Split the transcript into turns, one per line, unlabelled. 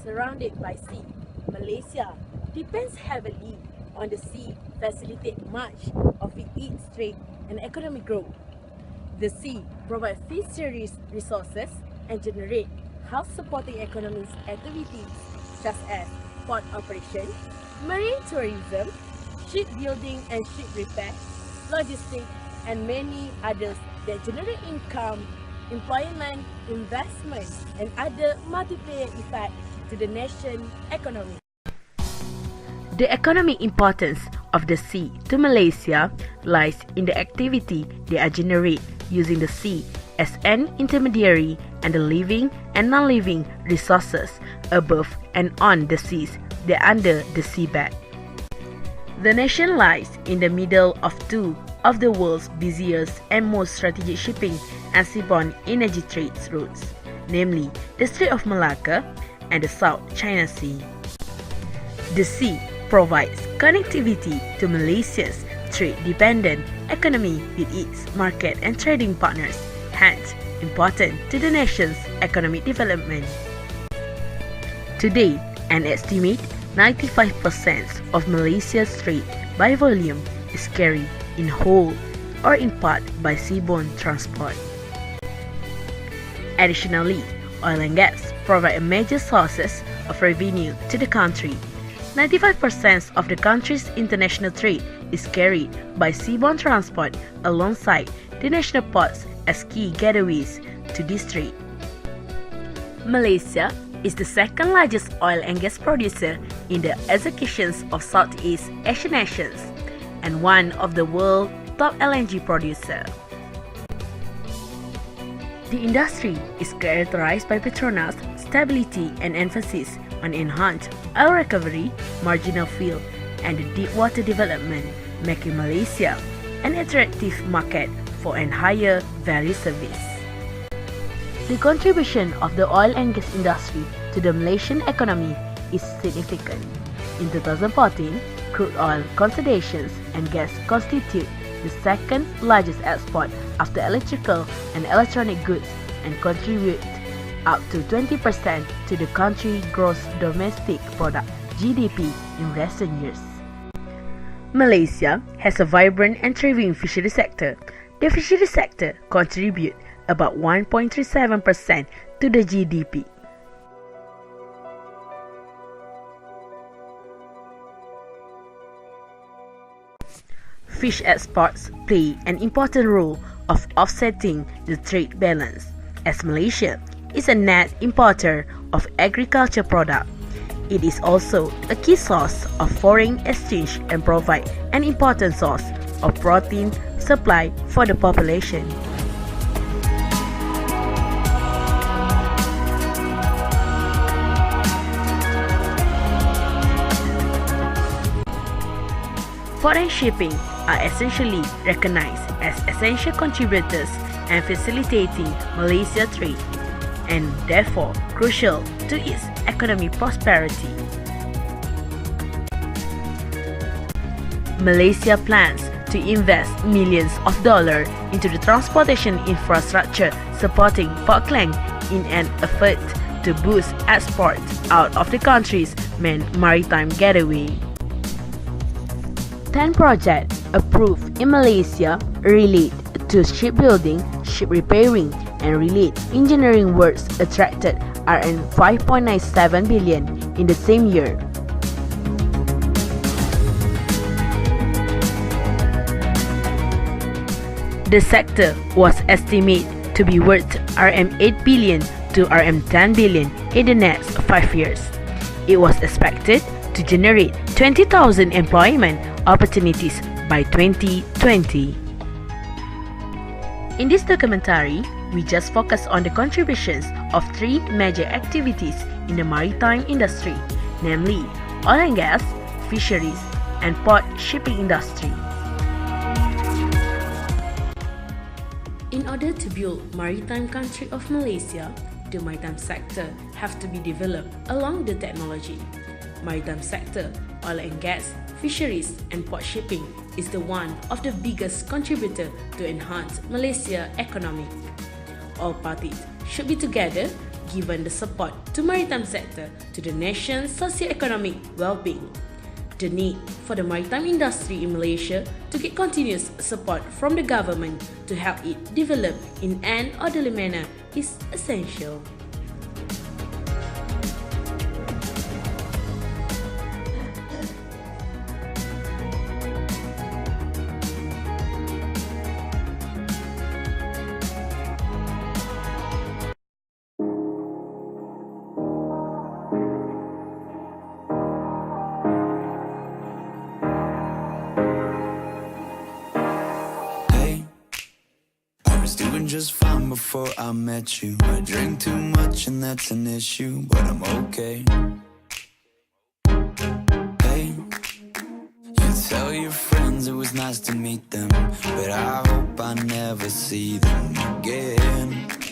surrounded by sea, Malaysia depends heavily on the sea to facilitate much of its trade and economic growth. The sea provides fisheries resources and generate health-supporting economic activities such as port operation, marine tourism, shipbuilding and ship repair, logistics, and many others that generate income, employment, investment, and other multiplier effects to the nation's economy.
The economic importance of the sea to Malaysia lies in the activity they are generate using the sea as an intermediary and the living and non-living resources above and on the seas that under the seabed. The nation lies in the middle of two of the world's busiest and most strategic shipping and seaborne energy trade routes, namely the Strait of Malacca and the South China Sea. The sea provides connectivity to Malaysia's trade-dependent economy with its market and trading partners, hence important to the nation's economic development. Today, an estimate 95% of Malaysia's trade by volume is carried in whole or in part by seaborne transport. Additionally, oil and gas provide major sources of revenue to the country. 95% of the country's international trade is carried by seaborne transport alongside the national ports as key gateways to this trade. Malaysia is the second largest oil and gas producer in the executions of Southeast Asian nations and one of the world's top LNG producers. The industry is characterized by Petronas' stability and emphasis on enhanced oil recovery, marginal field, and deep water development, making Malaysia an attractive market for a higher value service. The contribution of the oil and gas industry to the Malaysian economy is significant. In 2014, crude oil concentrations and gas constitute the second largest export after electrical and electronic goods and contribute up to 20% to the country's gross domestic product (GDP) in recent years. Malaysia has a vibrant and thriving fishery sector. The fishery sector contributes about 1.37% to the GDP. Fish exports play an important role of offsetting the trade balance, as Malaysia is a net importer of agriculture products. It is also a key source of foreign exchange and provides an important source of protein supply for the population. Foreign shipping are essentially recognized as essential contributors and facilitating Malaysia's trade, and therefore crucial to its economic prosperity. Malaysia plans to invest millions of dollars into the transportation infrastructure supporting Port Klang in an effort to boost exports out of the country's main maritime gateway. 10 projects approved in Malaysia relate to shipbuilding, ship repairing, and related engineering works attracted Rm 5.97 billion in the same year. The sector was estimated to be worth Rm 8 billion to Rm 10 billion in the next 5 years. It was expected to generate 20,000 employment opportunities by 2020. In this documentary, we just focus on the contributions of 3 major activities in the maritime industry, namely oil and gas, fisheries, and port shipping industry. In order to build maritime country of Malaysia, the maritime sector have to be developed along the technology. Maritime sector, oil and gas, fisheries, and port shipping is the one of the biggest contributor to enhance Malaysia's economy. All parties should be together given the support to maritime sector to the nation's socio-economic well-being. The need for the maritime industry in Malaysia to get continuous support from the government to help it develop in an orderly manner is essential.
I was doing just fine before I met you. I drink too much and that's an issue, but I'm okay. Hey, you tell your friends it was nice to meet them, but I hope I never see them again.